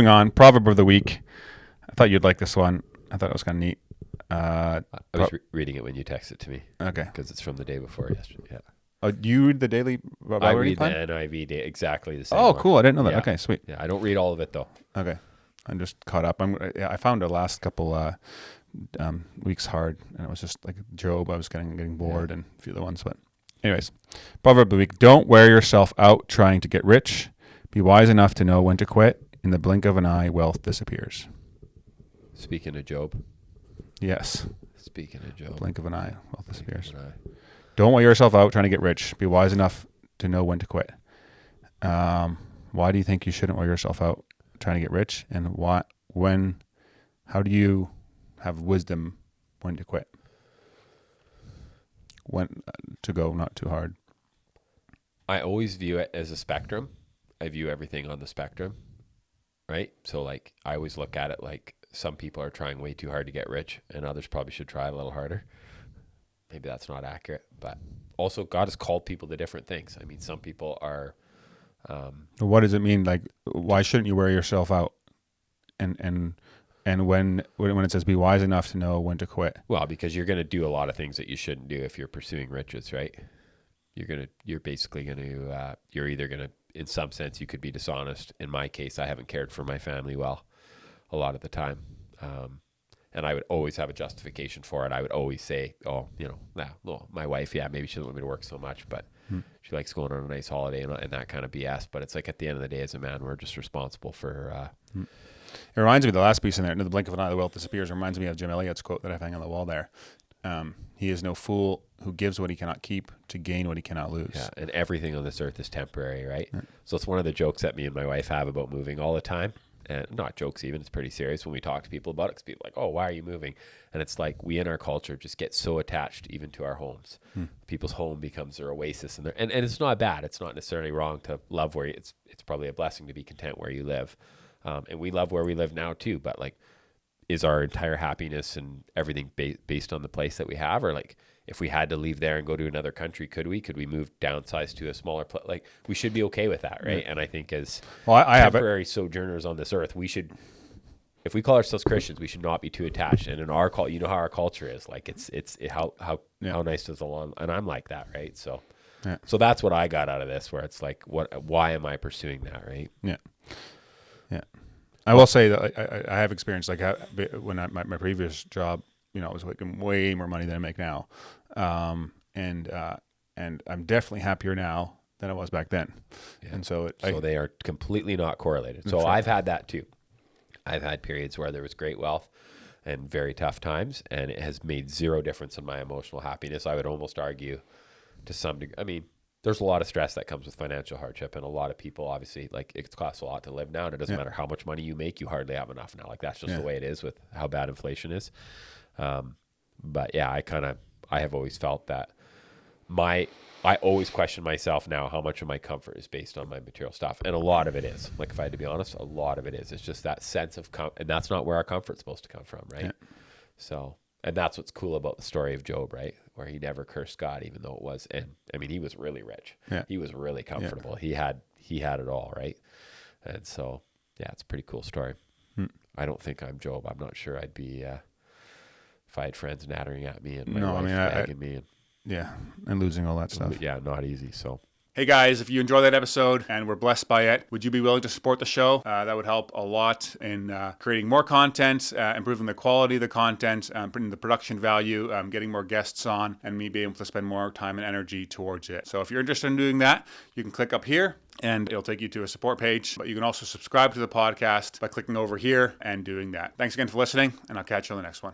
moving on. Proverb of the week. I thought you'd like this one. I thought it was kind of neat. I was reading it when you texted it to me. Okay. Because it's from the day before yesterday. Yeah. Oh, you read the daily Bible I reading read plan? the NIV day, exactly the same. Oh, one. cool. I didn't know that. Yeah. Okay, sweet. Yeah, I don't read all of it though. Okay. I'm just caught up. I found the last couple weeks hard, and it was just like Job. I was getting bored, and a few other ones. But anyways, proverb of the week: don't wear yourself out trying to get rich. Be wise enough to know when to quit. In the blink of an eye, wealth disappears. Speaking of Job. Yes. Speaking of Job. Blink of an eye, wealth disappears. Don't wear yourself out trying to get rich. Be wise enough to know when to quit. Why do you think you shouldn't wear yourself out trying to get rich? And how do you have wisdom when to quit? When to go not too hard? I always view it as a spectrum. I view everything on the spectrum, right? So like I always look at it like some people are trying way too hard to get rich and others probably should try a little harder. Maybe that's not accurate, but also God has called people to different things. I mean, some people are... what does it mean? Like, why shouldn't you wear yourself out? And when it says be wise enough to know when to quit. Well, because you're going to do a lot of things that you shouldn't do if you're pursuing riches, right? You're basically going to, you're either going to, in some sense, you could be dishonest. In my case, I haven't cared for my family well a lot of the time. And I would always have a justification for it. I would always say, oh, my wife, maybe she doesn't want me to work so much, but she likes going on a nice holiday and that kind of BS. But it's like at the end of the day, as a man, we're just responsible for... It reminds me of the last piece in there, in the blink of an eye, the wealth disappears. It reminds me of Jim Elliot's quote that I hang on the wall there. He is no fool who gives what he cannot keep to gain what he cannot lose. Yeah, and everything on this earth is temporary, right? Yeah. So it's one of the jokes that me and my wife have about moving all the time. And not jokes even, it's pretty serious when we talk to people about it, because people are like, oh, why are you moving? And it's like we in our culture just get so attached even to our homes. People's home becomes their oasis, and it's not bad. It's not necessarily wrong to love where it's probably a blessing to be content where you live. And we love where we live now too, but like, is our entire happiness and everything based on the place that we have? Or like, if we had to leave there and go to another country, could we move downsize to a smaller place? Like, we should be okay with that, right? Yeah. And I think as temporary sojourners on this earth, we should, if we call ourselves Christians, we should not be too attached. And in our culture, you know how our culture is, like how nice does the lawn, and I'm like that, right? So, so that's what I got out of this, where it's like, why am I pursuing that, right? Yeah. Yeah. I will say that I have experienced, like when my previous job, I was making way more money than I make now. And I'm definitely happier now than I was back then. Yeah. And so they are completely not correlated. So I've had that too. I've had periods where there was great wealth and very tough times, and it has made zero difference in my emotional happiness. I would almost argue to some degree. I mean, there's a lot of stress that comes with financial hardship, and a lot of people, obviously, like, it costs a lot to live now, and it doesn't matter how much money you make, you hardly have enough now. Like, that's just the way it is with how bad inflation is. But yeah, I have always felt that I always question myself now how much of my comfort is based on my material stuff. And a lot of it is. Like, if I had to be honest, a lot of it is. It's just that sense of and that's not where our comfort's supposed to come from, right? Yeah. So, and that's what's cool about the story of Job, right? Where he never cursed God, even though it was, and I mean, he was really rich. Yeah. He was really comfortable. Yeah. He had it all, right? And so, yeah, it's a pretty cool story. I don't think I'm Job. I'm not sure I'd be, if I had friends nattering at me and my wife nagging me. And losing all that stuff. Yeah, not easy, so. Hey guys, if you enjoyed that episode and were blessed by it, would you be willing to support the show? That would help a lot in creating more content, improving the quality of the content, putting the production value, getting more guests on, and me being able to spend more time and energy towards it. So if you're interested in doing that, you can click up here and it'll take you to a support page. But you can also subscribe to the podcast by clicking over here and doing that. Thanks again for listening, and I'll catch you on the next one.